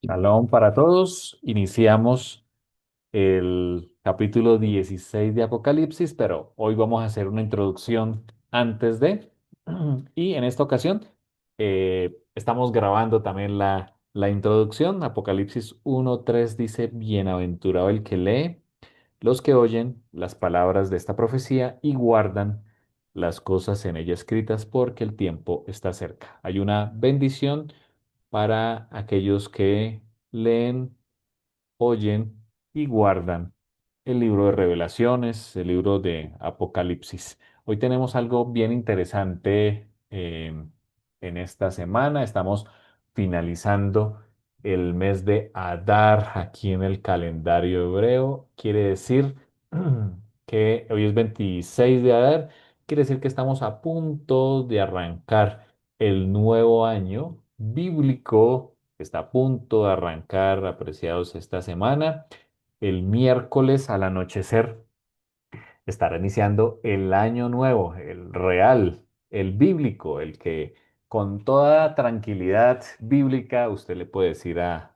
Shalom para todos. Iniciamos el capítulo 16 de Apocalipsis, pero hoy vamos a hacer una introducción antes de, y en esta ocasión estamos grabando también la introducción. Apocalipsis 1:3 dice, Bienaventurado el que lee, los que oyen las palabras de esta profecía y guardan las cosas en ella escritas, porque el tiempo está cerca. Hay una bendición para aquellos que leen, oyen y guardan el libro de Revelaciones, el libro de Apocalipsis. Hoy tenemos algo bien interesante en esta semana. Estamos finalizando el mes de Adar aquí en el calendario hebreo. Quiere decir que hoy es 26 de Adar. Quiere decir que estamos a punto de arrancar el nuevo año bíblico. Está a punto de arrancar, apreciados, esta semana. El miércoles al anochecer estará iniciando el año nuevo, el real, el bíblico, el que con toda tranquilidad bíblica usted le puede decir a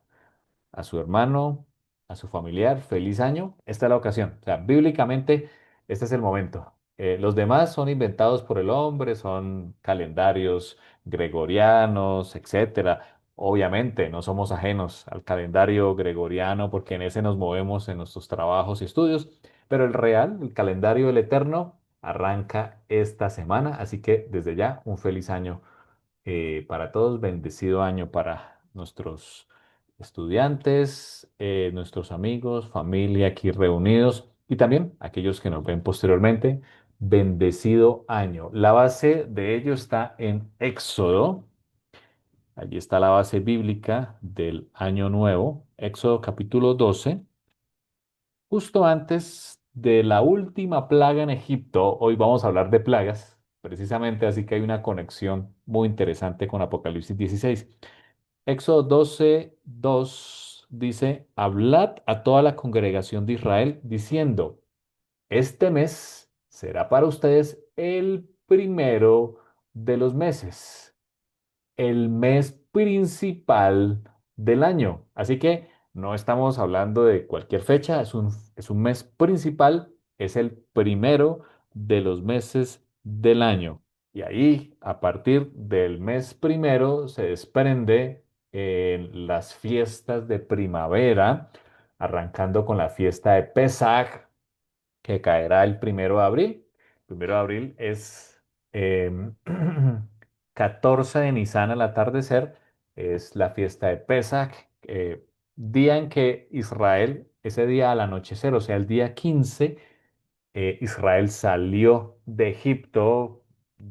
su hermano, a su familiar, feliz año. Esta es la ocasión. O sea, bíblicamente, este es el momento. Los demás son inventados por el hombre, son calendarios gregorianos, etcétera. Obviamente, no somos ajenos al calendario gregoriano porque en ese nos movemos en nuestros trabajos y estudios, pero el real, el calendario del Eterno, arranca esta semana, así que desde ya un feliz año para todos, bendecido año para nuestros estudiantes, nuestros amigos, familia aquí reunidos y también aquellos que nos ven posteriormente. Bendecido año. La base de ello está en Éxodo. Allí está la base bíblica del año nuevo. Éxodo capítulo 12. Justo antes de la última plaga en Egipto, hoy vamos a hablar de plagas, precisamente, así que hay una conexión muy interesante con Apocalipsis 16. Éxodo 12:2 dice, hablad a toda la congregación de Israel diciendo, este mes será para ustedes el primero de los meses, el mes principal del año. Así que no estamos hablando de cualquier fecha, es un mes principal, es el primero de los meses del año. Y ahí, a partir del mes primero, se desprende las fiestas de primavera, arrancando con la fiesta de Pesaj, que caerá el 1 de abril. Primero de abril es em, 14 de Nisan al atardecer, es la fiesta de Pesach, día en que Israel, ese día al anochecer, o sea, el día 15, Israel salió de Egipto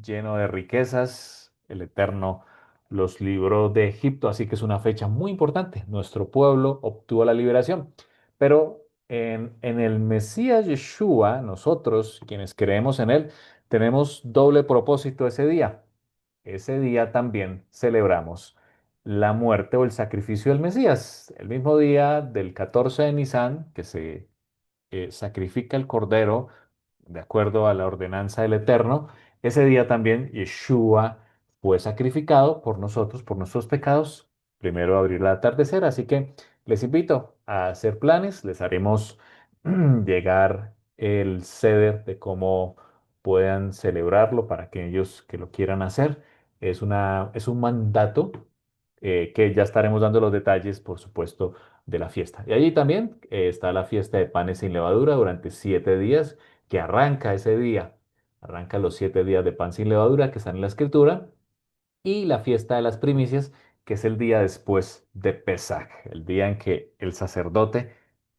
lleno de riquezas, el Eterno los libró de Egipto, así que es una fecha muy importante. Nuestro pueblo obtuvo la liberación. Pero en el Mesías Yeshua, nosotros, quienes creemos en él, tenemos doble propósito ese día. Ese día también celebramos la muerte o el sacrificio del Mesías. El mismo día del 14 de Nisan, que se sacrifica el cordero de acuerdo a la ordenanza del Eterno, ese día también Yeshua fue sacrificado por nosotros, por nuestros pecados, 1 de abril al atardecer. Así que les invito a hacer planes, les haremos llegar el ceder de cómo puedan celebrarlo para aquellos que lo quieran hacer. Es un mandato que ya estaremos dando los detalles, por supuesto, de la fiesta. Y allí también está la fiesta de panes sin levadura durante 7 días, que arranca ese día. Arranca los 7 días de pan sin levadura que están en la escritura y la fiesta de las primicias, que es el día después de Pesaj, el día en que el sacerdote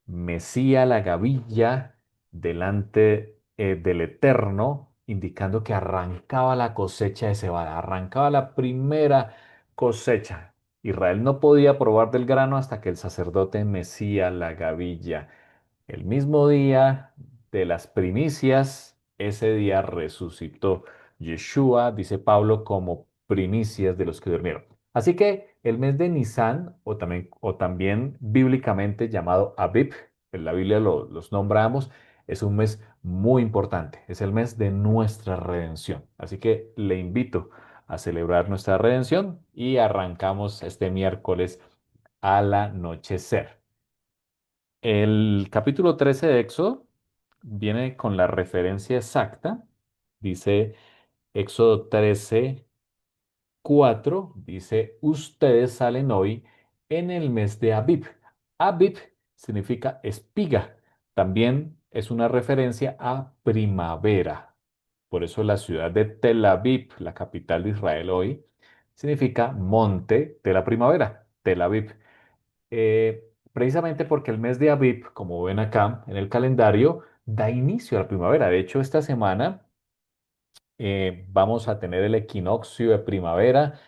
mecía la gavilla delante del Eterno, indicando que arrancaba la cosecha de cebada, arrancaba la primera cosecha. Israel no podía probar del grano hasta que el sacerdote mecía la gavilla. El mismo día de las primicias, ese día resucitó Yeshua, dice Pablo, como primicias de los que durmieron. Así que el mes de Nisan, o también bíblicamente llamado Abib, en la Biblia los nombramos, es un mes muy importante. Es el mes de nuestra redención. Así que le invito a celebrar nuestra redención y arrancamos este miércoles al anochecer. El capítulo 13 de Éxodo viene con la referencia exacta. Dice Éxodo 13:4 dice, ustedes salen hoy en el mes de Abib. Abib significa espiga. También es una referencia a primavera. Por eso la ciudad de Tel Aviv, la capital de Israel hoy, significa monte de la primavera, Tel Aviv. Precisamente porque el mes de Aviv, como ven acá en el calendario, da inicio a la primavera. De hecho, esta semana vamos a tener el equinoccio de primavera,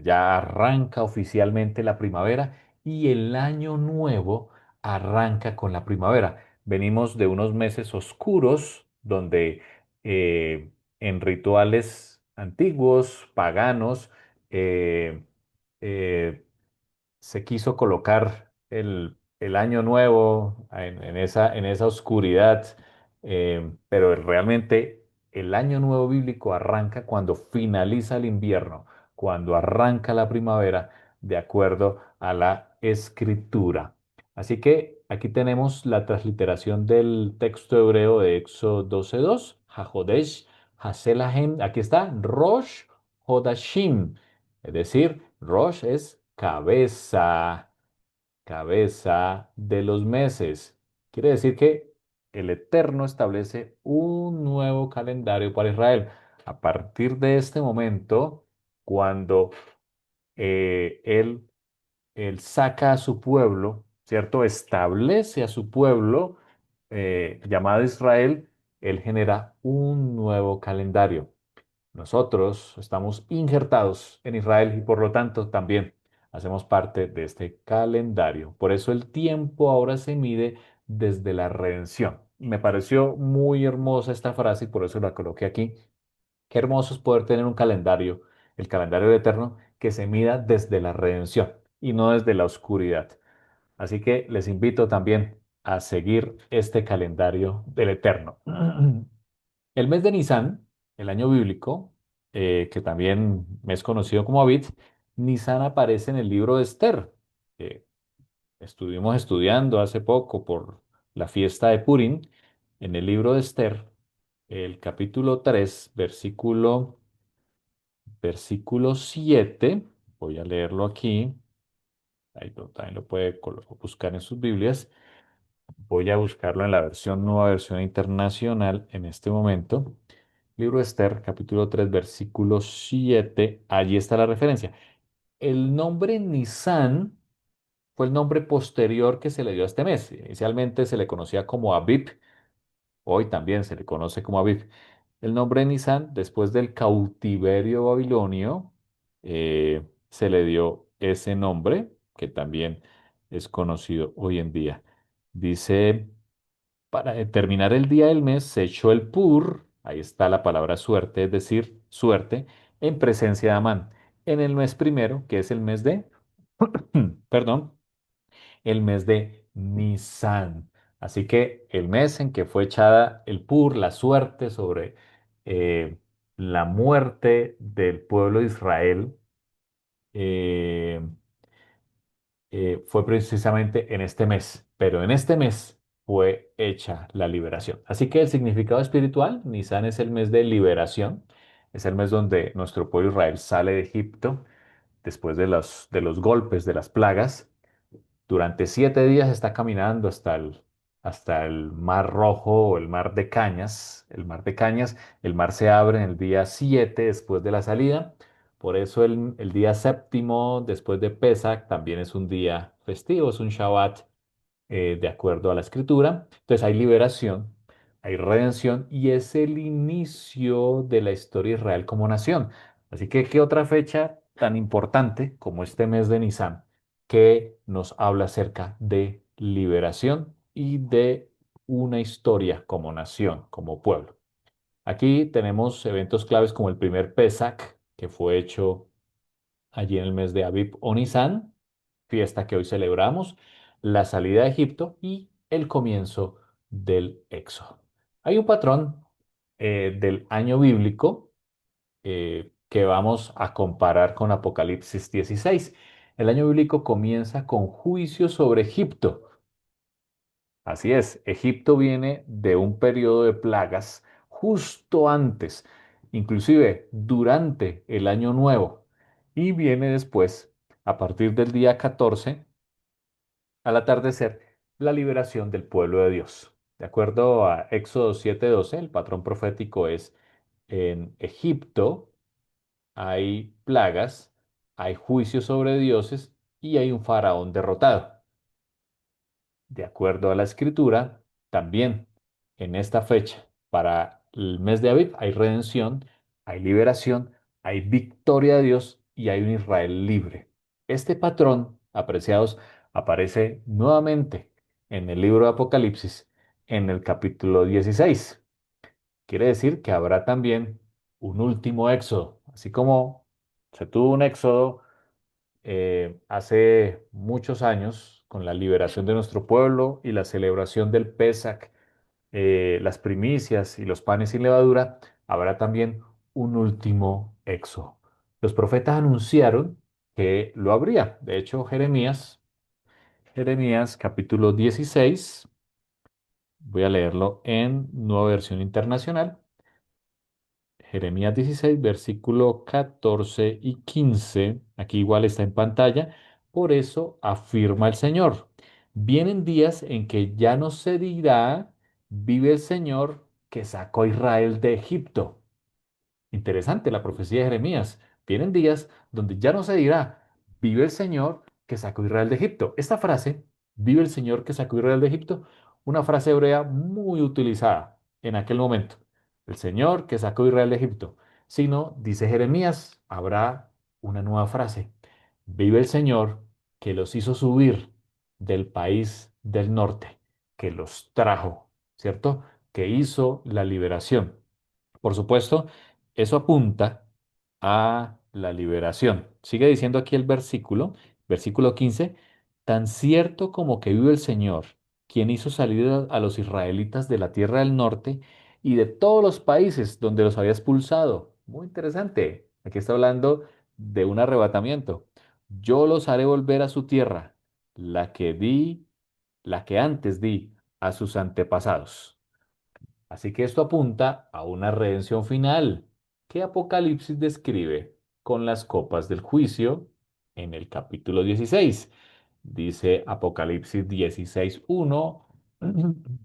ya arranca oficialmente la primavera y el año nuevo arranca con la primavera. Venimos de unos meses oscuros donde en rituales antiguos, paganos, eh, eh, se quiso colocar el año nuevo en esa oscuridad, pero realmente el año nuevo bíblico arranca cuando finaliza el invierno, cuando arranca la primavera, de acuerdo a la escritura. Así que aquí tenemos la transliteración del texto hebreo de Éxodo 12:2, Hajodesh, Haselahem, aquí está, Rosh Hodashim. Es decir, Rosh es cabeza, cabeza de los meses. Quiere decir que el Eterno establece un nuevo calendario para Israel. A partir de este momento, cuando él saca a su pueblo, ¿cierto? Establece a su pueblo llamado Israel, él genera un nuevo calendario. Nosotros estamos injertados en Israel y por lo tanto también hacemos parte de este calendario. Por eso el tiempo ahora se mide desde la redención. Me pareció muy hermosa esta frase y por eso la coloqué aquí. Qué hermoso es poder tener un calendario, el calendario eterno, que se mida desde la redención y no desde la oscuridad. Así que les invito también a seguir este calendario del eterno. El mes de Nisan, el año bíblico, que también me es conocido como Abid, Nisan aparece en el libro de Esther. que Estuvimos estudiando hace poco por la fiesta de Purim. En el libro de Esther, el capítulo 3, versículo 7. Voy a leerlo aquí. Ahí también lo puede buscar en sus Biblias. Voy a buscarlo en la versión, nueva versión internacional en este momento. Libro de Esther, capítulo 3 versículo 7. Allí está la referencia. El nombre Nisan fue el nombre posterior que se le dio a este mes. Inicialmente se le conocía como Abib, hoy también se le conoce como Abib. El nombre Nisan, después del cautiverio babilonio, se le dio ese nombre, que también es conocido hoy en día. Dice para determinar el día del mes se echó el pur, ahí está la palabra suerte, es decir, suerte, en presencia de Amán. En el mes primero, que es el mes de, perdón, el mes de Nisan. Así que el mes en que fue echada el pur, la suerte sobre eh, la muerte del pueblo de Israel, eh, fue precisamente en este mes, pero en este mes fue hecha la liberación. Así que el significado espiritual, Nisan es el mes de liberación, es el mes donde nuestro pueblo Israel sale de Egipto después de los golpes, de las plagas. Durante 7 días está caminando hasta el Mar Rojo o el Mar de Cañas. El Mar de Cañas, el mar se abre en el día 7 después de la salida. Por eso el día séptimo después de Pesach también es un día festivo, es un Shabbat de acuerdo a la escritura. Entonces hay liberación, hay redención y es el inicio de la historia de Israel como nación. Así que, ¿qué otra fecha tan importante como este mes de Nisan que nos habla acerca de liberación y de una historia como nación, como pueblo? Aquí tenemos eventos claves como el primer Pesach, que fue hecho allí en el mes de Abib o Nisan, fiesta que hoy celebramos, la salida de Egipto y el comienzo del Éxodo. Hay un patrón del año bíblico que vamos a comparar con Apocalipsis 16. El año bíblico comienza con juicio sobre Egipto. Así es, Egipto viene de un periodo de plagas justo antes, inclusive durante el año nuevo, y viene después, a partir del día 14, al atardecer, la liberación del pueblo de Dios. De acuerdo a Éxodo 7:12, el patrón profético es: en Egipto hay plagas, hay juicios sobre dioses y hay un faraón derrotado. De acuerdo a la escritura, también en esta fecha, para el mes de Aviv, hay redención, hay liberación, hay victoria de Dios y hay un Israel libre. Este patrón, apreciados, aparece nuevamente en el libro de Apocalipsis, en el capítulo 16. Quiere decir que habrá también un último éxodo, así como se tuvo un éxodo hace muchos años con la liberación de nuestro pueblo y la celebración del Pesach, las primicias y los panes sin levadura, habrá también un último éxodo. Los profetas anunciaron que lo habría. De hecho, Jeremías capítulo 16, voy a leerlo en Nueva Versión Internacional. Jeremías 16, versículo 14 y 15. Aquí igual está en pantalla. Por eso afirma el Señor: vienen días en que ya no se dirá, vive el Señor que sacó a Israel de Egipto. Interesante la profecía de Jeremías. Vienen días donde ya no se dirá, vive el Señor que sacó a Israel de Egipto. Esta frase, vive el Señor que sacó a Israel de Egipto, una frase hebrea muy utilizada en aquel momento. El Señor que sacó a Israel de Egipto. Sino, dice Jeremías, habrá una nueva frase. Vive el Señor que los hizo subir del país del norte, que los trajo, ¿cierto? Que hizo la liberación. Por supuesto, eso apunta a la liberación. Sigue diciendo aquí el versículo 15: tan cierto como que vive el Señor, quien hizo salir a los israelitas de la tierra del norte y de todos los países donde los había expulsado. Muy interesante. Aquí está hablando de un arrebatamiento. Yo los haré volver a su tierra, la que di, la que antes di a sus antepasados. Así que esto apunta a una redención final que Apocalipsis describe con las copas del juicio en el capítulo 16. Dice Apocalipsis 16:1,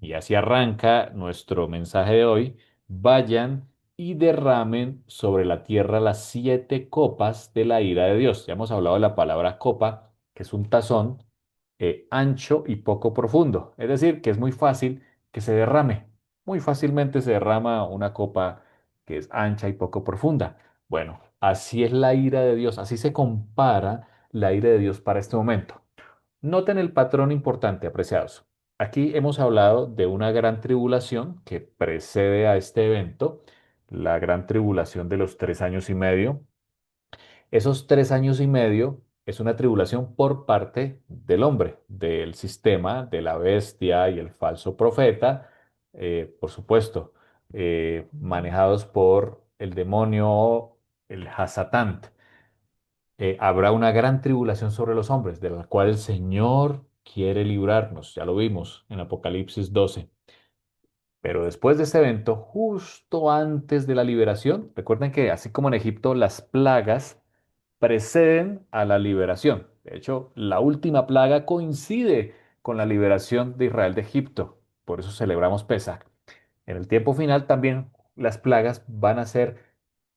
y así arranca nuestro mensaje de hoy: vayan y derramen sobre la tierra las 7 copas de la ira de Dios. Ya hemos hablado de la palabra copa, que es un tazón ancho y poco profundo, es decir, que es muy fácil que se derrame. Muy fácilmente se derrama una copa que es ancha y poco profunda. Bueno, así es la ira de Dios, así se compara la ira de Dios para este momento. Noten el patrón importante, apreciados. Aquí hemos hablado de una gran tribulación que precede a este evento, la gran tribulación de los 3 años y medio. Esos 3 años y medio es una tribulación por parte del hombre, del sistema, de la bestia y el falso profeta, por supuesto, manejados por el demonio, el Hasatán. Habrá una gran tribulación sobre los hombres, de la cual el Señor quiere librarnos. Ya lo vimos en Apocalipsis 12. Pero después de este evento, justo antes de la liberación, recuerden que así como en Egipto, las plagas preceden a la liberación. De hecho, la última plaga coincide con la liberación de Israel de Egipto. Por eso celebramos Pesach. En el tiempo final también las plagas van a ser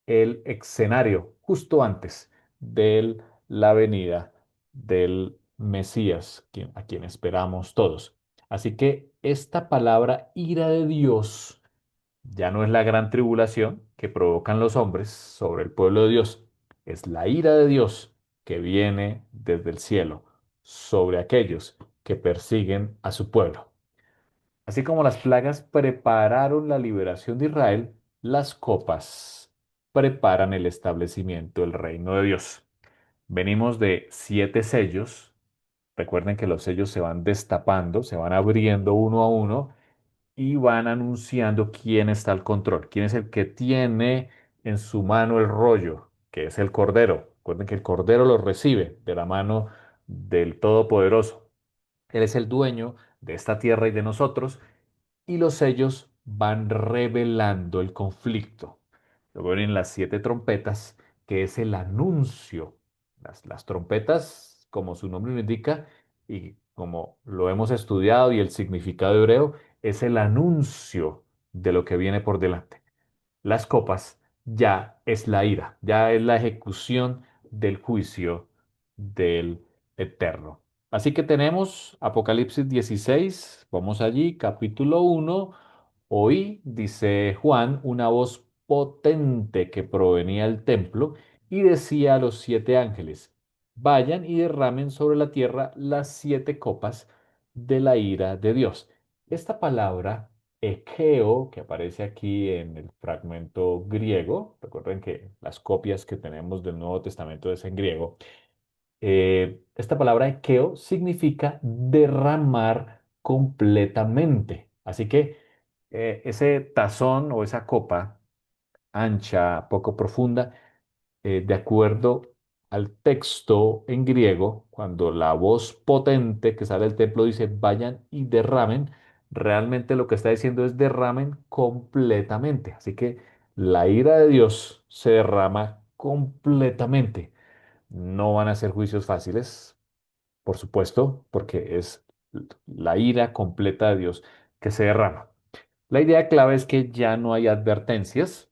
el escenario justo antes de la venida del Mesías, a quien esperamos todos. Así que esta palabra ira de Dios ya no es la gran tribulación que provocan los hombres sobre el pueblo de Dios, es la ira de Dios que viene desde el cielo sobre aquellos que persiguen a su pueblo. Así como las plagas prepararon la liberación de Israel, las copas preparan el establecimiento del reino de Dios. Venimos de 7 sellos. Recuerden que los sellos se van destapando, se van abriendo uno a uno y van anunciando quién está al control, quién es el que tiene en su mano el rollo, que es el Cordero. Recuerden que el Cordero los recibe de la mano del Todopoderoso. Él es el dueño de esta tierra y de nosotros, y los sellos van revelando el conflicto. Luego vienen las siete trompetas, que es el anuncio. Las trompetas, como su nombre lo indica, y como lo hemos estudiado y el significado hebreo, es el anuncio de lo que viene por delante. Las copas ya es la ira, ya es la ejecución del juicio del Eterno. Así que tenemos Apocalipsis 16, vamos allí, capítulo 1. Oí, dice Juan, una voz potente que provenía del templo y decía a los siete ángeles, vayan y derramen sobre la tierra las siete copas de la ira de Dios. Esta palabra Ekeo, que aparece aquí en el fragmento griego, recuerden que las copias que tenemos del Nuevo Testamento es en griego, esta palabra ekeo significa derramar completamente. Así que ese tazón o esa copa ancha, poco profunda, de acuerdo al texto en griego, cuando la voz potente que sale del templo dice vayan y derramen, realmente lo que está diciendo es derramen completamente. Así que la ira de Dios se derrama completamente. No van a ser juicios fáciles, por supuesto, porque es la ira completa de Dios que se derrama. La idea clave es que ya no hay advertencias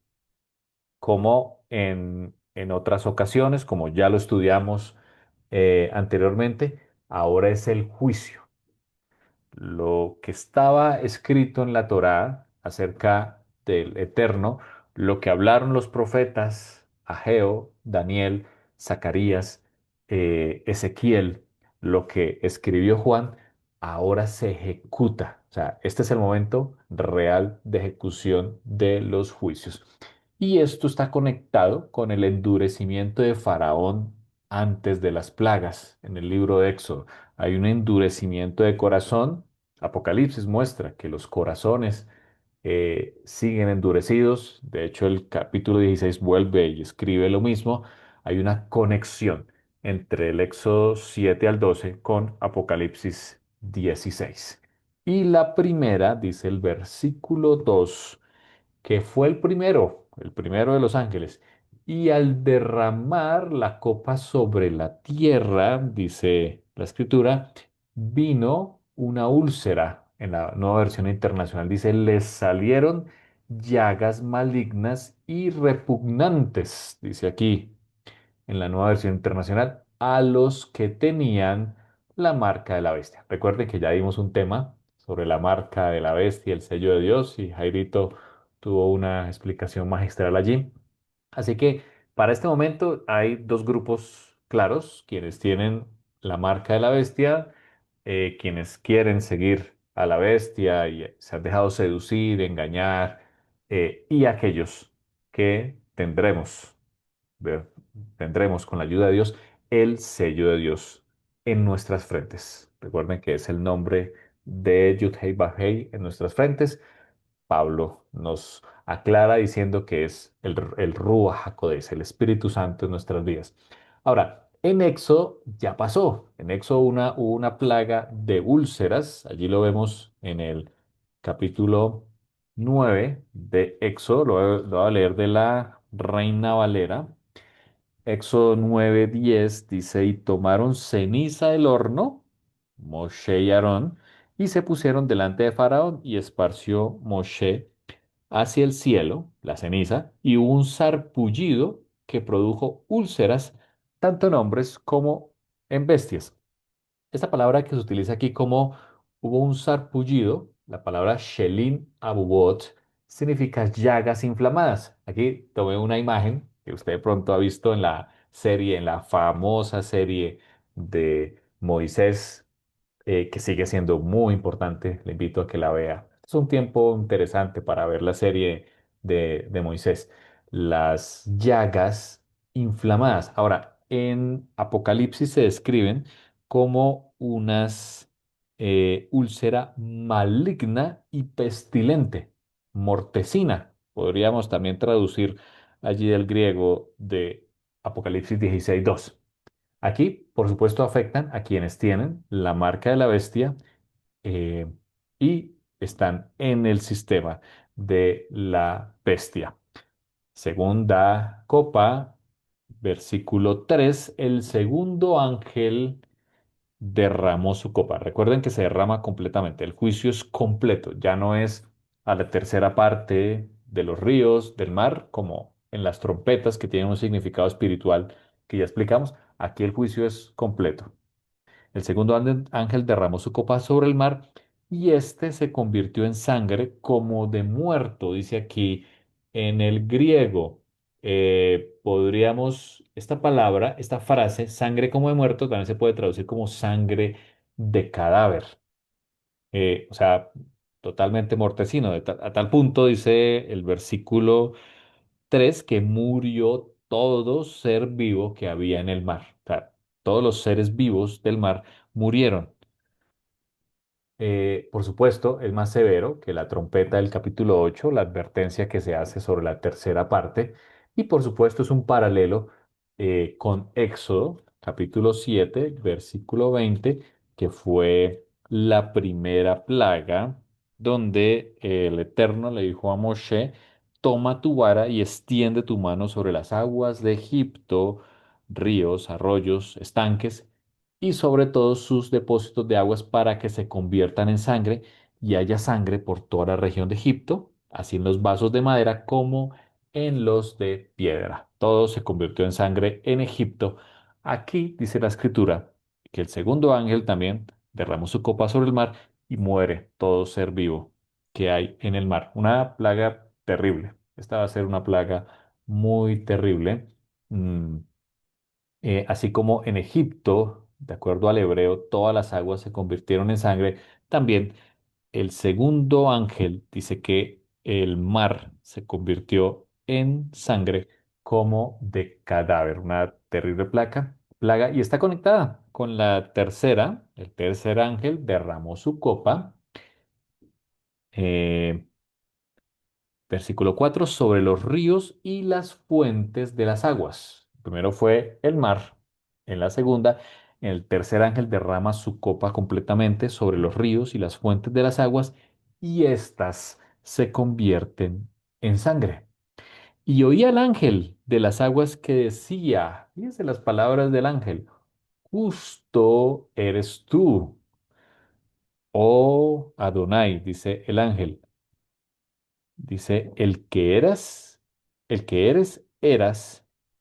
como en otras ocasiones, como ya lo estudiamos anteriormente, ahora es el juicio. Lo que estaba escrito en la Torá acerca del Eterno, lo que hablaron los profetas Ageo, Daniel, Zacarías, Ezequiel, lo que escribió Juan, ahora se ejecuta. O sea, este es el momento real de ejecución de los juicios. Y esto está conectado con el endurecimiento de Faraón antes de las plagas en el libro de Éxodo. Hay un endurecimiento de corazón. Apocalipsis muestra que los corazones siguen endurecidos. De hecho, el capítulo 16 vuelve y escribe lo mismo. Hay una conexión entre el Éxodo 7 al 12 con Apocalipsis 16. Y la primera, dice el versículo 2, que fue el primero de los ángeles. Y al derramar la copa sobre la tierra, dice la escritura, vino una úlcera. En la nueva versión internacional dice, les salieron llagas malignas y repugnantes, dice aquí en la nueva versión internacional, a los que tenían la marca de la bestia. Recuerden que ya dimos un tema sobre la marca de la bestia, el sello de Dios, y Jairito tuvo una explicación magistral allí. Así que para este momento hay dos grupos claros, quienes tienen la marca de la bestia, quienes quieren seguir a la bestia y se han dejado seducir, engañar, y aquellos que ver- tendremos con la ayuda de Dios el sello de Dios en nuestras frentes. Recuerden que es el nombre de Yud-Hei Vah-Hei en nuestras frentes. Pablo nos aclara diciendo que es el Ruach HaKodesh, el Espíritu Santo en nuestras vidas. Ahora, en Éxodo ya pasó. En Éxodo hubo una plaga de úlceras. Allí lo vemos en el capítulo 9 de Éxodo. Lo voy a leer de la Reina Valera. Éxodo 9:10 dice, y tomaron ceniza del horno, Moshe y Aarón, y se pusieron delante de Faraón, y esparció Moshe hacia el cielo la ceniza, y hubo un sarpullido que produjo úlceras, tanto en hombres como en bestias. Esta palabra que se utiliza aquí como hubo un sarpullido, la palabra Shelin Abubot, significa llagas inflamadas. Aquí tomé una imagen que usted de pronto ha visto en la serie, en la famosa serie de Moisés, que sigue siendo muy importante. Le invito a que la vea. Es un tiempo interesante para ver la serie de Moisés. Las llagas inflamadas. Ahora, en Apocalipsis se describen como unas úlcera maligna y pestilente, mortecina. Podríamos también traducir allí del griego de Apocalipsis 16:2. Aquí, por supuesto, afectan a quienes tienen la marca de la bestia eh, y están en el sistema de la bestia. Segunda copa, versículo 3, el segundo ángel derramó su copa. Recuerden que se derrama completamente. El juicio es completo. Ya no es a la tercera parte de los ríos, del mar, como en las trompetas que tienen un significado espiritual que ya explicamos. Aquí el juicio es completo. El segundo ángel derramó su copa sobre el mar y éste se convirtió en sangre como de muerto, dice aquí en el griego. Esta palabra, esta frase, sangre como de muerto, también se puede traducir como sangre de cadáver. O sea, totalmente mortecino. A tal punto dice el versículo 3 que murió todo ser vivo que había en el mar. O sea, todos los seres vivos del mar murieron. Por supuesto, es más severo que la trompeta del capítulo 8, la advertencia que se hace sobre la tercera parte, y por supuesto es un paralelo con Éxodo, capítulo 7, versículo 20, que fue la primera plaga, donde el Eterno le dijo a Moshe, toma tu vara y extiende tu mano sobre las aguas de Egipto, ríos, arroyos, estanques y sobre todo sus depósitos de aguas para que se conviertan en sangre y haya sangre por toda la región de Egipto, así en los vasos de madera como en los de piedra. Todo se convirtió en sangre en Egipto. Aquí dice la escritura que el segundo ángel también derramó su copa sobre el mar y muere todo ser vivo que hay en el mar. Una plaga terrible. Esta va a ser una plaga muy terrible. Mm, así como en Egipto, de acuerdo al hebreo, todas las aguas se convirtieron en sangre, también el segundo ángel dice que el mar se convirtió en sangre como de cadáver, una terrible plaga, y está conectada con la tercera. El tercer ángel derramó su copa. eh, Versículo 4 sobre los ríos y las fuentes de las aguas. Primero fue el mar, en la segunda, el tercer ángel derrama su copa completamente sobre los ríos y las fuentes de las aguas, y éstas se convierten en sangre. Y oí al ángel de las aguas que decía, fíjense las palabras del ángel, justo eres tú, oh Adonai, dice el ángel. Dice, el que eras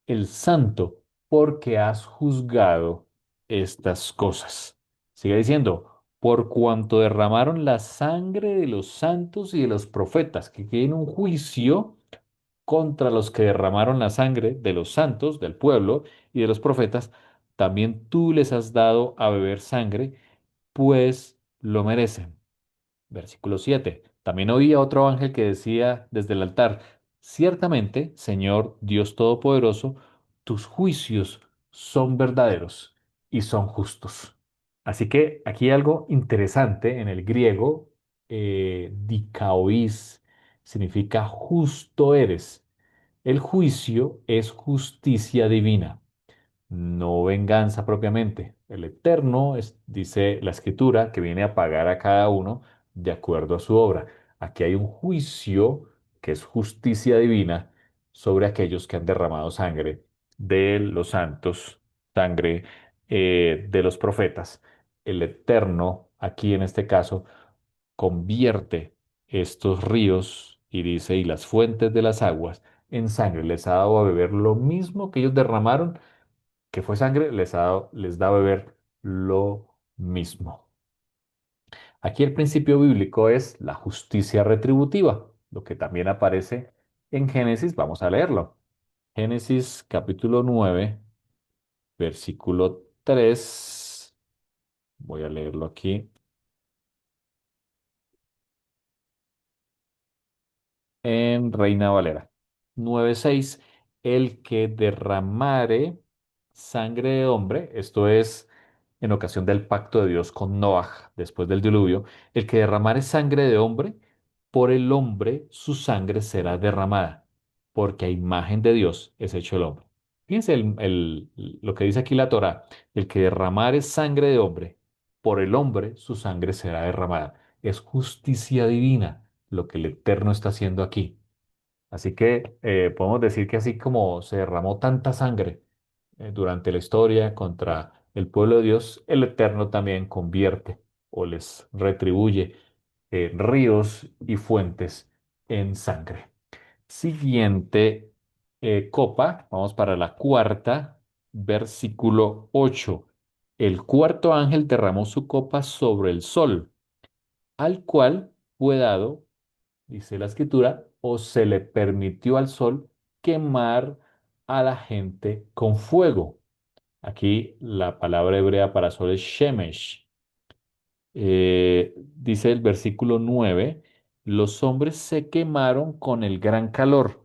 el santo, porque has juzgado estas cosas. Sigue diciendo, por cuanto derramaron la sangre de los santos y de los profetas, que tienen un juicio contra los que derramaron la sangre de los santos, del pueblo y de los profetas, también tú les has dado a beber sangre, pues lo merecen. Versículo 7. También oía otro ángel que decía desde el altar, ciertamente, Señor Dios Todopoderoso, tus juicios son verdaderos y son justos. Así que aquí hay algo interesante en el griego, dikaois, significa justo eres. El juicio es justicia divina, no venganza propiamente. El Eterno dice la Escritura, que viene a pagar a cada uno de acuerdo a su obra. Aquí hay un juicio que es justicia divina sobre aquellos que han derramado sangre de los santos, sangre de los profetas. El Eterno, aquí en este caso, convierte estos ríos y dice, y las fuentes de las aguas en sangre. Les ha dado a beber lo mismo que ellos derramaron, que fue sangre, les da a beber lo mismo. Aquí el principio bíblico es la justicia retributiva, lo que también aparece en Génesis. Vamos a leerlo. Génesis capítulo 9, versículo 3. Voy a leerlo aquí en Reina Valera. 9:6. El que derramare sangre de hombre, esto es en ocasión del pacto de Dios con Noaj después del diluvio, el que derramare sangre de hombre, por el hombre su sangre será derramada, porque a imagen de Dios es hecho el hombre. Fíjense lo que dice aquí la Torá, el que derramare sangre de hombre, por el hombre su sangre será derramada. Es justicia divina lo que el Eterno está haciendo aquí. Así que podemos decir que así como se derramó tanta sangre durante la historia contra el pueblo de Dios, el Eterno también convierte o les retribuye ríos y fuentes en sangre. Siguiente copa, vamos para la cuarta, versículo 8. El cuarto ángel derramó su copa sobre el sol, al cual fue dado, dice la escritura, o se le permitió al sol quemar a la gente con fuego. Aquí la palabra hebrea para sol es shemesh. Dice el versículo 9, los hombres se quemaron con el gran calor.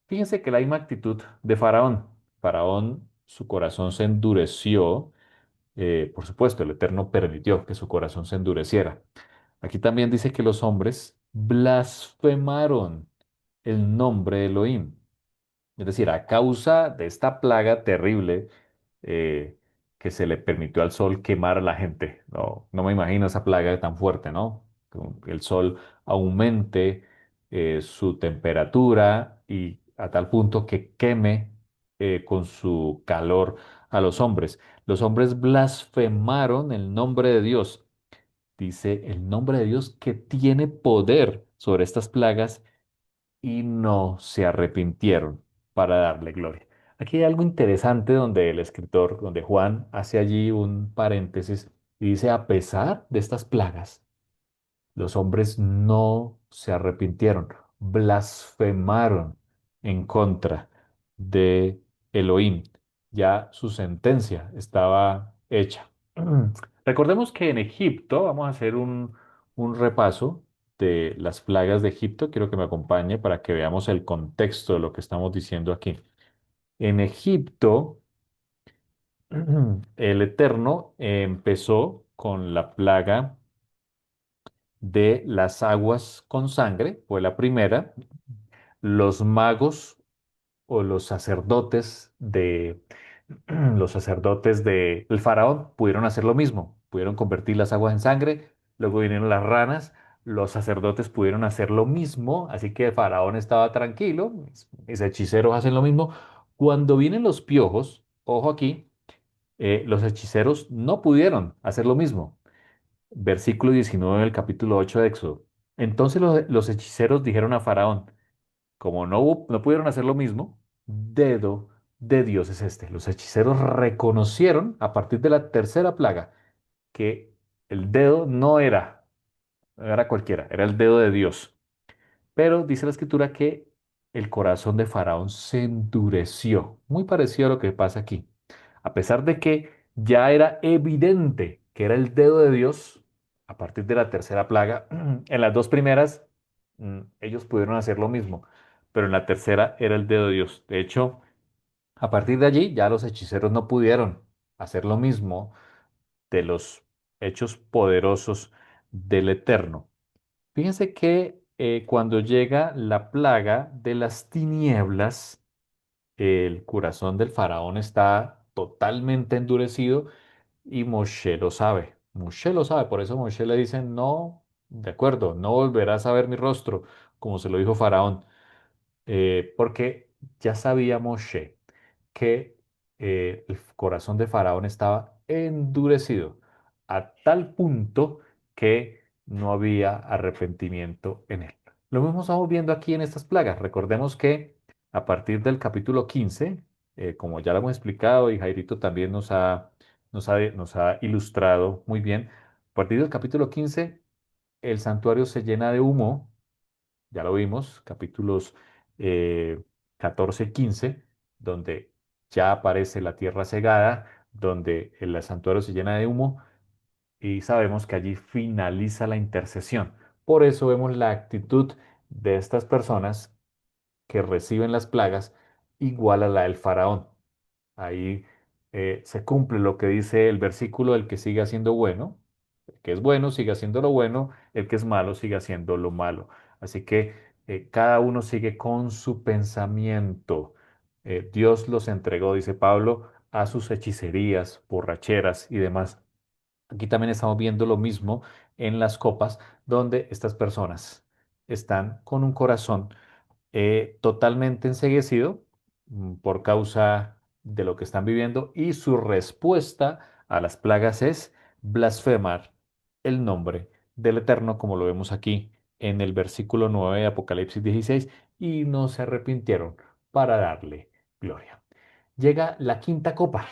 Fíjense que la misma actitud de Faraón. Faraón, su corazón se endureció. Por supuesto, el Eterno permitió que su corazón se endureciera. Aquí también dice que los hombres blasfemaron el nombre de Elohim. Es decir, a causa de esta plaga terrible eh, que se le permitió al sol quemar a la gente. No, no me imagino esa plaga tan fuerte, ¿no? Que el sol aumente su temperatura y a tal punto que queme con su calor a los hombres. Los hombres blasfemaron el nombre de Dios. Dice el nombre de Dios que tiene poder sobre estas plagas y no se arrepintieron para darle gloria. Aquí hay algo interesante donde el escritor, donde Juan hace allí un paréntesis y dice, a pesar de estas plagas, los hombres no se arrepintieron, blasfemaron en contra de Elohim. Ya su sentencia estaba hecha. Recordemos que en Egipto, vamos a hacer un repaso de las plagas de Egipto. Quiero que me acompañe para que veamos el contexto de lo que estamos diciendo aquí. En Egipto, el Eterno empezó con la plaga de las aguas con sangre, fue la primera. Los magos o los sacerdotes de los sacerdotes del faraón pudieron hacer lo mismo, pudieron convertir las aguas en sangre, luego vinieron las ranas, los sacerdotes pudieron hacer lo mismo, así que el faraón estaba tranquilo, mis hechiceros hacen lo mismo. Cuando vienen los piojos, ojo aquí, los hechiceros no pudieron hacer lo mismo. Versículo 19 del capítulo 8 de Éxodo. Entonces los hechiceros dijeron a Faraón, como no pudieron hacer lo mismo, dedo de Dios es este. Los hechiceros reconocieron a partir de la tercera plaga que el dedo no era cualquiera, era el dedo de Dios. Pero dice la escritura que el corazón de Faraón se endureció, muy parecido a lo que pasa aquí. A pesar de que ya era evidente que era el dedo de Dios, a partir de la tercera plaga, en las dos primeras ellos pudieron hacer lo mismo, pero en la tercera era el dedo de Dios. De hecho, a partir de allí ya los hechiceros no pudieron hacer lo mismo de los hechos poderosos del Eterno. Fíjense que cuando llega la plaga de las tinieblas, el corazón del faraón está totalmente endurecido y Moshe lo sabe. Moshe lo sabe, por eso Moshe le dice, no, de acuerdo, no volverás a ver mi rostro, como se lo dijo Faraón, porque ya sabía Moshe que el corazón de Faraón estaba endurecido a tal punto que no había arrepentimiento en él. Lo mismo estamos viendo aquí en estas plagas. Recordemos que a partir del capítulo 15, como ya lo hemos explicado y Jairito también nos ha ilustrado muy bien, a partir del capítulo 15 el santuario se llena de humo, ya lo vimos, capítulos eh, 14 y 15, donde ya aparece la tierra cegada, donde el santuario se llena de humo y sabemos que allí finaliza la intercesión. Por eso vemos la actitud de estas personas que reciben las plagas igual a la del faraón. Ahí se cumple lo que dice el versículo, el que sigue haciendo bueno, el que es bueno sigue haciendo lo bueno, el que es malo sigue haciendo lo malo. Así que cada uno sigue con su pensamiento. Dios los entregó, dice Pablo, a sus hechicerías, borracheras y demás. Aquí también estamos viendo lo mismo en las copas, donde estas personas están con un corazón totalmente enceguecido por causa de lo que están viviendo y su respuesta a las plagas es blasfemar el nombre del Eterno, como lo vemos aquí en el versículo 9 de Apocalipsis 16, y no se arrepintieron para darle gloria. Llega la quinta copa,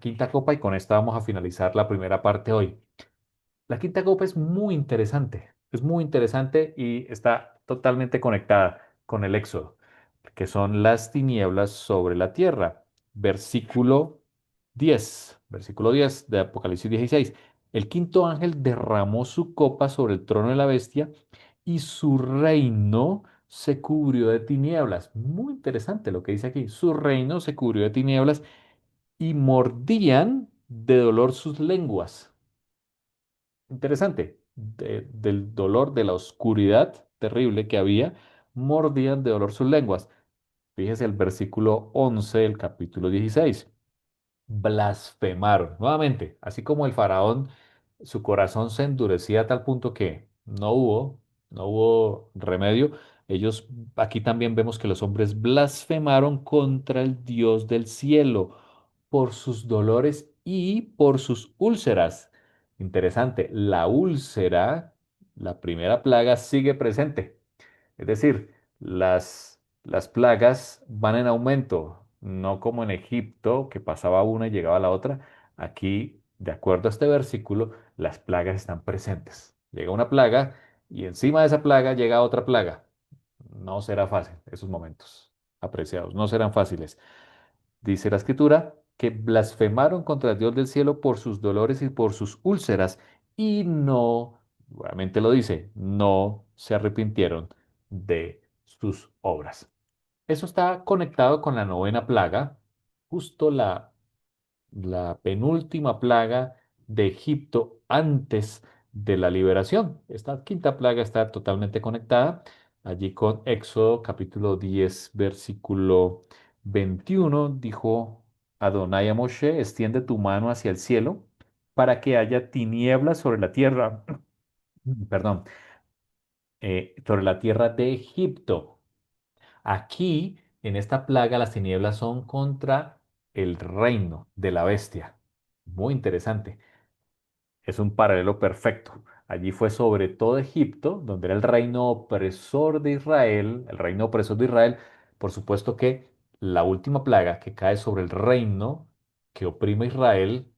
y con esta vamos a finalizar la primera parte hoy. La quinta copa es muy interesante y está totalmente conectada con el Éxodo, que son las tinieblas sobre la tierra. Versículo 10 de Apocalipsis 16. El quinto ángel derramó su copa sobre el trono de la bestia y su reino se cubrió de tinieblas. Muy interesante lo que dice aquí. Su reino se cubrió de tinieblas y mordían de dolor sus lenguas. Interesante, del dolor, de la oscuridad terrible que había, mordían de dolor sus lenguas. Fíjese el versículo 11 del capítulo 16. Blasfemaron. Nuevamente, así como el faraón, su corazón se endurecía a tal punto que no hubo remedio. Ellos, aquí también vemos que los hombres blasfemaron contra el Dios del cielo por sus dolores y por sus úlceras. Interesante, la úlcera, la primera plaga, sigue presente. Es decir, las plagas van en aumento, no como en Egipto, que pasaba una y llegaba la otra. Aquí, de acuerdo a este versículo, las plagas están presentes. Llega una plaga y encima de esa plaga llega otra plaga. No será fácil esos momentos, apreciados, no serán fáciles. Dice la escritura que blasfemaron contra el Dios del cielo por sus dolores y por sus úlceras y no, nuevamente lo dice, no se arrepintieron de sus obras. Eso está conectado con la novena plaga, justo la penúltima plaga de Egipto antes de la liberación. Esta quinta plaga está totalmente conectada allí con Éxodo capítulo 10 versículo 21. Dijo Adonai a Moshe, extiende tu mano hacia el cielo para que haya tinieblas sobre la tierra, perdón, sobre la tierra de Egipto. Aquí, en esta plaga, las tinieblas son contra el reino de la bestia. Muy interesante. Es un paralelo perfecto. Allí fue sobre todo Egipto, donde era el reino opresor de Israel, el reino opresor de Israel. Por supuesto que la última plaga que cae sobre el reino que oprime a Israel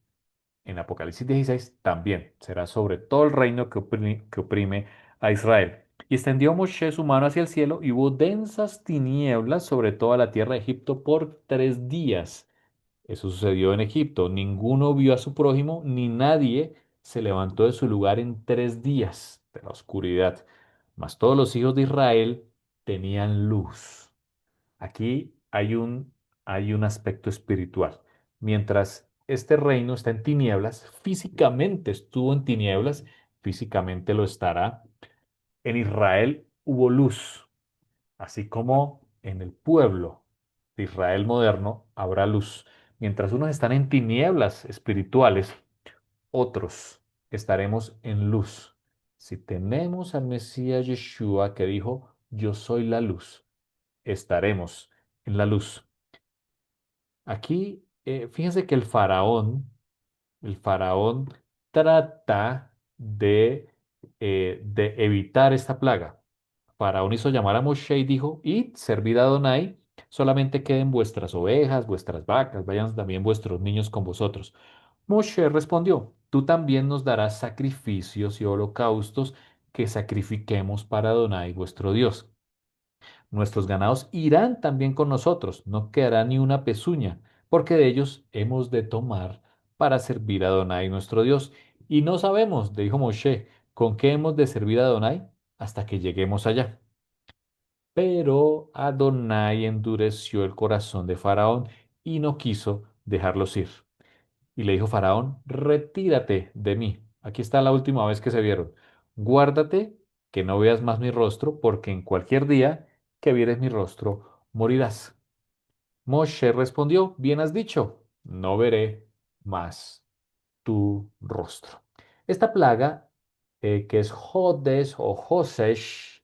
en Apocalipsis 16 también será sobre todo el reino que oprime a Israel. Y extendió Moshe su mano hacia el cielo y hubo densas tinieblas sobre toda la tierra de Egipto por 3 días. Eso sucedió en Egipto. Ninguno vio a su prójimo, ni nadie se levantó de su lugar en 3 días de la oscuridad. Mas todos los hijos de Israel tenían luz. Aquí hay un aspecto espiritual. Mientras este reino está en tinieblas, físicamente estuvo en tinieblas, físicamente lo estará. En Israel hubo luz, así como en el pueblo de Israel moderno habrá luz. Mientras unos están en tinieblas espirituales, otros estaremos en luz. Si tenemos al Mesías Yeshua que dijo, yo soy la luz, estaremos en la luz. Aquí, fíjense que el faraón trata de evitar esta plaga. Faraón hizo llamar a Moshe y dijo, id, servid a Adonai, solamente queden vuestras ovejas, vuestras vacas, vayan también vuestros niños con vosotros. Moshe respondió, tú también nos darás sacrificios y holocaustos que sacrifiquemos para Adonai vuestro Dios. Nuestros ganados irán también con nosotros, no quedará ni una pezuña, porque de ellos hemos de tomar para servir a Adonai nuestro Dios. Y no sabemos, dijo Moshe, con qué hemos de servir a Adonai hasta que lleguemos allá. Pero Adonai endureció el corazón de Faraón y no quiso dejarlos ir. Y le dijo Faraón, retírate de mí. Aquí está la última vez que se vieron. Guárdate que no veas más mi rostro, porque en cualquier día que vieres mi rostro, morirás. Moshe respondió, bien has dicho, no veré más tu rostro. Esta plaga, que es Hodesh o Hosesh,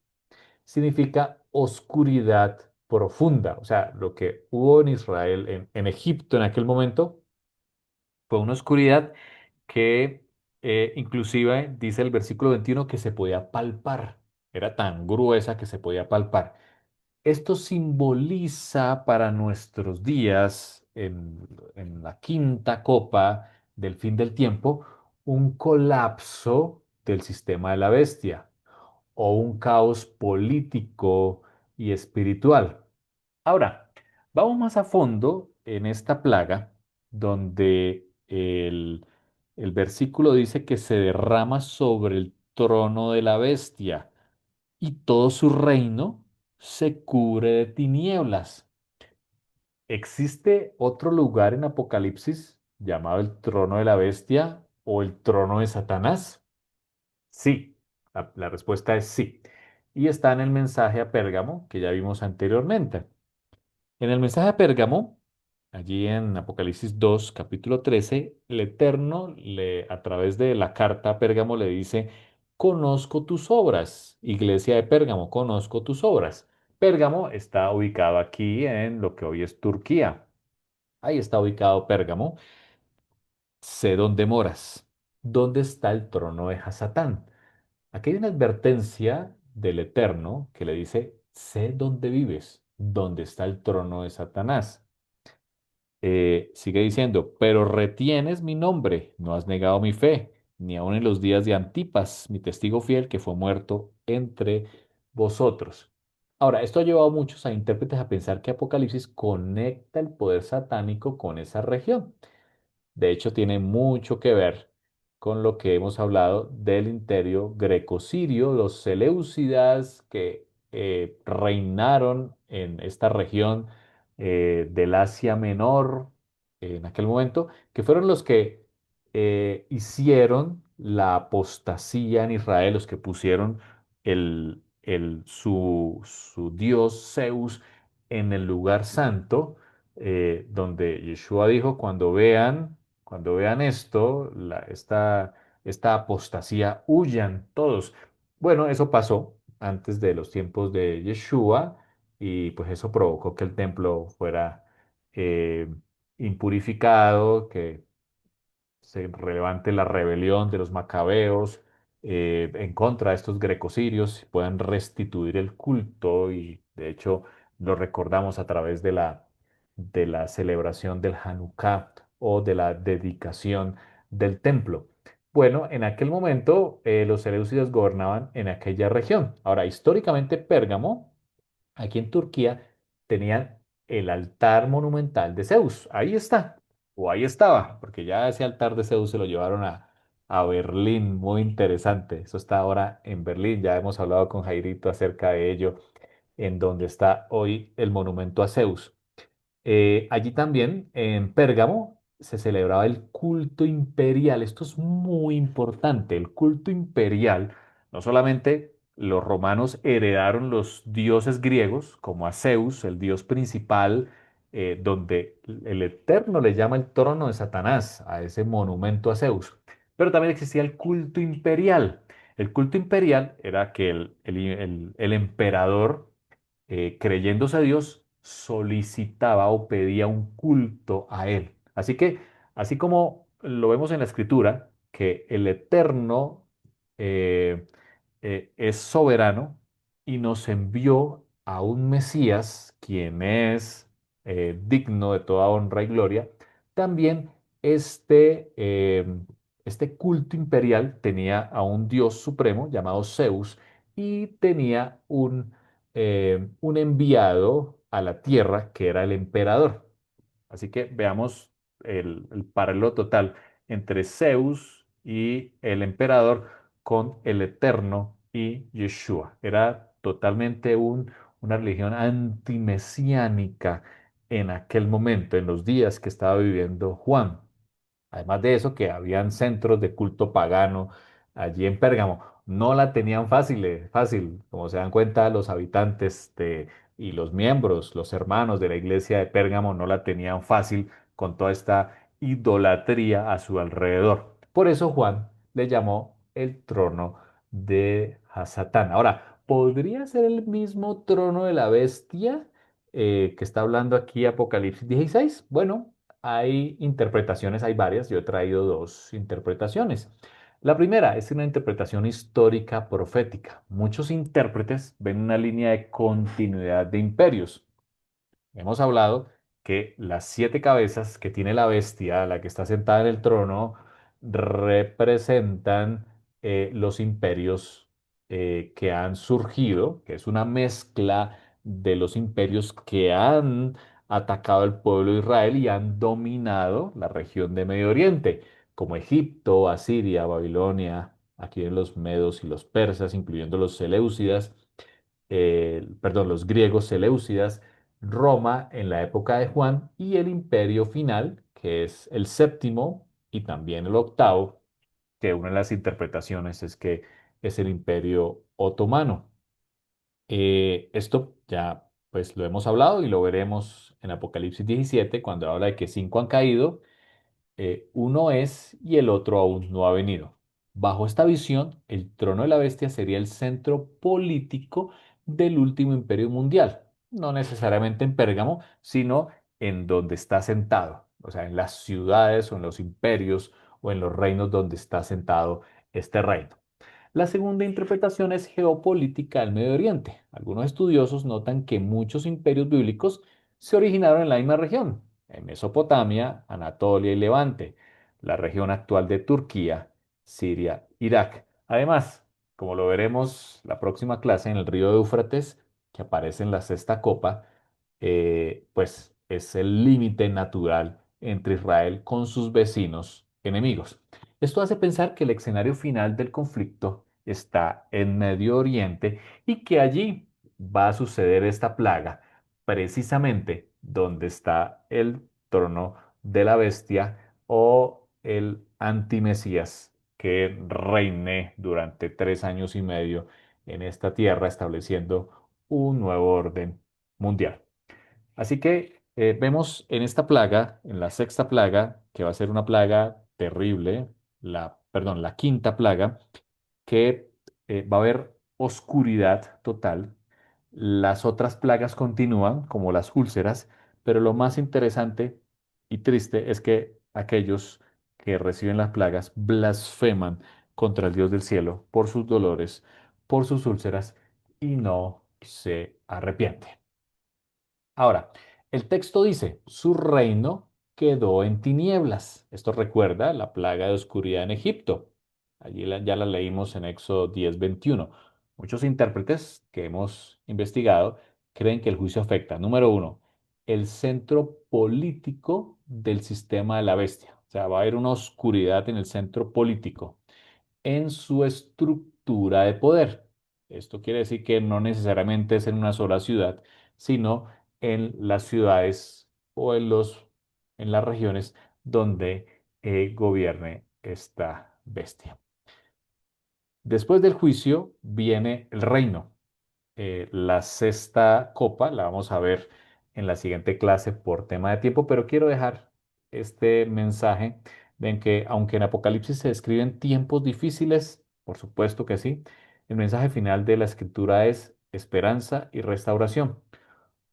significa oscuridad profunda. O sea, lo que hubo en Israel, en Egipto en aquel momento, fue una oscuridad que inclusive dice el versículo 21 que se podía palpar. Era tan gruesa que se podía palpar. Esto simboliza para nuestros días, en la quinta copa del fin del tiempo, un colapso del sistema de la bestia o un caos político y espiritual. Ahora, vamos más a fondo en esta plaga, donde el versículo dice que se derrama sobre el trono de la bestia y todo su reino se cubre de tinieblas. ¿Existe otro lugar en Apocalipsis llamado el trono de la bestia o el trono de Satanás? Sí, la respuesta es sí. Y está en el mensaje a Pérgamo que ya vimos anteriormente. En el mensaje a Pérgamo, allí en Apocalipsis 2, capítulo 13, el Eterno a través de la carta a Pérgamo le dice, conozco tus obras, iglesia de Pérgamo, conozco tus obras. Pérgamo está ubicado aquí en lo que hoy es Turquía. Ahí está ubicado Pérgamo. Sé dónde moras. ¿Dónde está el trono de Hasatán? Aquí hay una advertencia del Eterno que le dice, sé dónde vives, dónde está el trono de Satanás. Sigue diciendo, pero retienes mi nombre, no has negado mi fe, ni aun en los días de Antipas, mi testigo fiel, que fue muerto entre vosotros. Ahora, esto ha llevado a muchos a intérpretes a pensar que Apocalipsis conecta el poder satánico con esa región. De hecho, tiene mucho que ver con lo que hemos hablado del imperio greco-sirio, los seleucidas que reinaron en esta región del Asia Menor en aquel momento, que fueron los que hicieron la apostasía en Israel, los que pusieron su dios Zeus en el lugar santo, donde Yeshua dijo, cuando vean esto, esta apostasía, huyan todos. Bueno, eso pasó antes de los tiempos de Yeshua y pues eso provocó que el templo fuera eh, impurificado, que se relevante la rebelión de los macabeos en contra de estos grecosirios, y puedan restituir el culto y de hecho lo recordamos a través de la celebración del Hanukkah o de la dedicación del templo. Bueno, en aquel momento los seleucidas gobernaban en aquella región. Ahora, históricamente Pérgamo aquí en Turquía tenían el altar monumental de Zeus. Ahí está, o ahí estaba, porque ya ese altar de Zeus se lo llevaron a Berlín, muy interesante. Eso está ahora en Berlín, ya hemos hablado con Jairito acerca de ello, en donde está hoy el monumento a Zeus. Allí también, en Pérgamo, se celebraba el culto imperial. Esto es muy importante. El culto imperial, no solamente los romanos heredaron los dioses griegos, como a Zeus, el dios principal, donde el Eterno le llama el trono de Satanás, a ese monumento a Zeus, pero también existía el culto imperial. El culto imperial era que el emperador creyéndose a Dios, solicitaba o pedía un culto a Él. Así que, así como lo vemos en la Escritura, que el Eterno eh, es soberano y nos envió a un Mesías, quien es digno de toda honra y gloria, también este culto imperial tenía a un Dios supremo llamado Zeus y tenía un enviado a la tierra que era el emperador. Así que veamos el paralelo total entre Zeus y el emperador con el Eterno y Yeshua. Era totalmente una religión antimesiánica en aquel momento, en los días que estaba viviendo Juan. Además de eso, que habían centros de culto pagano allí en Pérgamo. No la tenían fácil, fácil, como se dan cuenta los habitantes y los miembros, los hermanos de la iglesia de Pérgamo no la tenían fácil con toda esta idolatría a su alrededor. Por eso Juan le llamó el trono de Hasatán. Ahora, ¿podría ser el mismo trono de la bestia que está hablando aquí Apocalipsis 16? Bueno, hay interpretaciones, hay varias. Yo he traído dos interpretaciones. La primera es una interpretación histórica profética. Muchos intérpretes ven una línea de continuidad de imperios. Hemos hablado que las siete cabezas que tiene la bestia, la que está sentada en el trono, representan los imperios que han surgido, que es una mezcla de los imperios que han atacado al pueblo de Israel y han dominado la región de Medio Oriente, como Egipto, Asiria, Babilonia, aquí en los medos y los persas, incluyendo los seleucidas, perdón, los griegos seleucidas, Roma en la época de Juan y el imperio final, que es el séptimo y también el octavo, que una de las interpretaciones es que es el imperio otomano. Esto ya pues lo hemos hablado y lo veremos en Apocalipsis 17 cuando habla de que cinco han caído, uno es y el otro aún no ha venido. Bajo esta visión, el trono de la bestia sería el centro político del último imperio mundial. No necesariamente en Pérgamo, sino en donde está sentado, o sea, en las ciudades o en los imperios o en los reinos donde está sentado este reino. La segunda interpretación es geopolítica del Medio Oriente. Algunos estudiosos notan que muchos imperios bíblicos se originaron en la misma región, en Mesopotamia, Anatolia y Levante, la región actual de Turquía, Siria, Irak. Además, como lo veremos la próxima clase en el río Éufrates, que aparece en la sexta copa, pues es el límite natural entre Israel con sus vecinos enemigos. Esto hace pensar que el escenario final del conflicto está en Medio Oriente y que allí va a suceder esta plaga, precisamente donde está el trono de la bestia o el antimesías que reine durante 3 años y medio en esta tierra, estableciendo un nuevo orden mundial. Así que vemos en esta plaga, en la sexta plaga, que va a ser una plaga terrible, perdón, la quinta plaga, que va a haber oscuridad total. Las otras plagas continúan, como las úlceras, pero lo más interesante y triste es que aquellos que reciben las plagas blasfeman contra el Dios del cielo por sus dolores, por sus úlceras y no se arrepienten. Ahora, el texto dice, su reino quedó en tinieblas. Esto recuerda la plaga de oscuridad en Egipto. Allí ya la leímos en Éxodo 10:21. Muchos intérpretes que hemos investigado creen que el juicio afecta, número uno, el centro político del sistema de la bestia. O sea, va a haber una oscuridad en el centro político en su estructura de poder. Esto quiere decir que no necesariamente es en una sola ciudad, sino en las ciudades o en las regiones donde gobierne esta bestia. Después del juicio viene el reino. La sexta copa la vamos a ver en la siguiente clase por tema de tiempo, pero quiero dejar este mensaje de en que aunque en Apocalipsis se describen tiempos difíciles, por supuesto que sí, el mensaje final de la escritura es esperanza y restauración.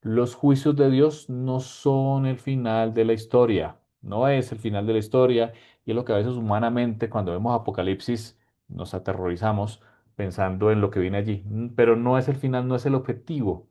Los juicios de Dios no son el final de la historia, no es el final de la historia y es lo que a veces humanamente cuando vemos Apocalipsis nos aterrorizamos pensando en lo que viene allí. Pero no es el final, no es el objetivo.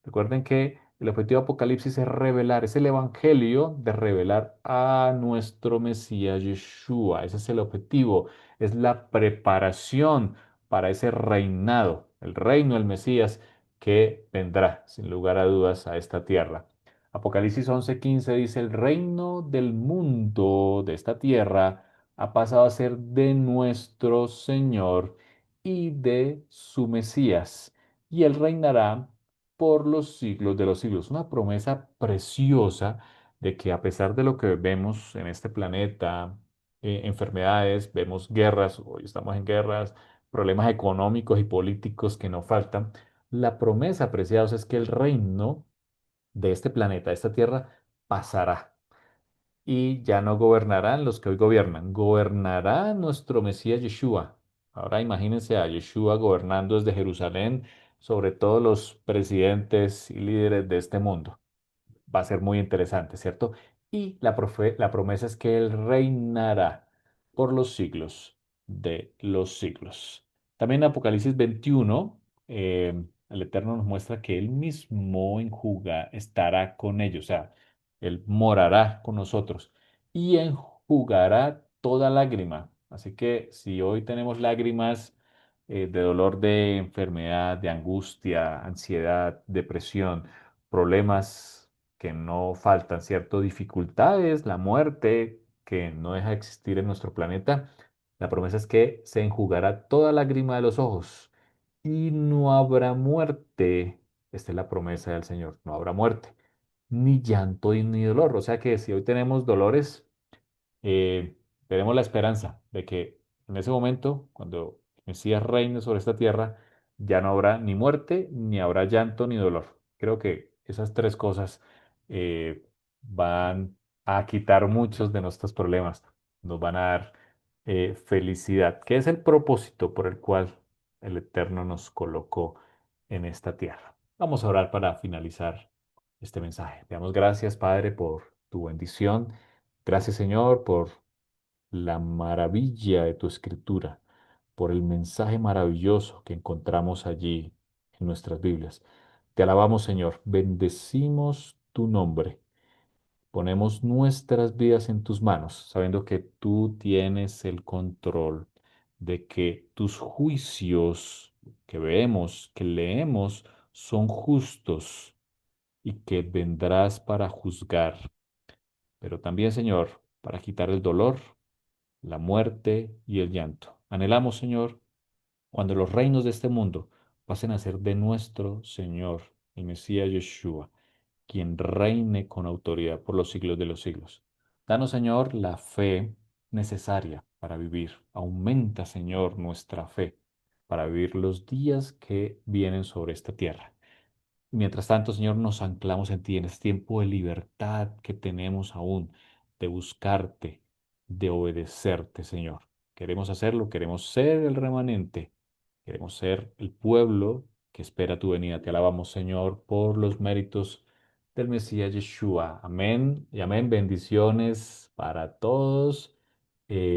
Recuerden que el objetivo de Apocalipsis es revelar, es el evangelio de revelar a nuestro Mesías Yeshua. Ese es el objetivo, es la preparación para ese reinado, el reino del Mesías que vendrá, sin lugar a dudas, a esta tierra. Apocalipsis 11:15 dice, el reino del mundo, de esta tierra, ha pasado a ser de nuestro Señor y de su Mesías, y él reinará por los siglos de los siglos. Una promesa preciosa de que a pesar de lo que vemos en este planeta, enfermedades, vemos guerras, hoy estamos en guerras, problemas económicos y políticos que no faltan, La promesa, preciados, es que el reino de este planeta, de esta tierra, pasará. Y ya no gobernarán los que hoy gobiernan, gobernará nuestro Mesías Yeshua. Ahora imagínense a Yeshua gobernando desde Jerusalén sobre todos los presidentes y líderes de este mundo. Va a ser muy interesante, ¿cierto? Y la promesa es que Él reinará por los siglos de los siglos. También en Apocalipsis 21, el Eterno nos muestra que Él mismo estará con ellos, o sea, Él morará con nosotros y enjugará toda lágrima. Así que si hoy tenemos lágrimas de dolor, de enfermedad, de angustia, ansiedad, depresión, problemas que no faltan, ¿cierto? Dificultades, la muerte que no deja de existir en nuestro planeta. La promesa es que se enjugará toda lágrima de los ojos y no habrá muerte. Esta es la promesa del Señor, no habrá muerte, ni llanto y ni dolor. O sea que si hoy tenemos dolores, eh, tenemos la esperanza de que en ese momento, cuando el Mesías reine sobre esta tierra, ya no habrá ni muerte, ni habrá llanto, ni dolor. Creo que esas tres cosas van a quitar muchos de nuestros problemas, nos van a dar felicidad, que es el propósito por el cual el Eterno nos colocó en esta tierra. Vamos a orar para finalizar este mensaje. Te damos gracias, Padre, por tu bendición. Gracias, Señor, por la maravilla de tu escritura, por el mensaje maravilloso que encontramos allí en nuestras Biblias. Te alabamos, Señor, bendecimos tu nombre, ponemos nuestras vidas en tus manos, sabiendo que tú tienes el control de que tus juicios que vemos, que leemos, son justos y que vendrás para juzgar, pero también, Señor, para quitar el dolor, la muerte y el llanto. Anhelamos, Señor, cuando los reinos de este mundo pasen a ser de nuestro Señor, el Mesías Yeshua, quien reine con autoridad por los siglos de los siglos. Danos, Señor, la fe necesaria para vivir. Aumenta, Señor, nuestra fe para vivir los días que vienen sobre esta tierra. Mientras tanto, Señor, nos anclamos en ti, en este tiempo de libertad que tenemos aún, de buscarte, de obedecerte, Señor. Queremos hacerlo, queremos ser el remanente, queremos ser el pueblo que espera tu venida. Te alabamos, Señor, por los méritos del Mesías Yeshua. Amén y amén. Bendiciones para todos.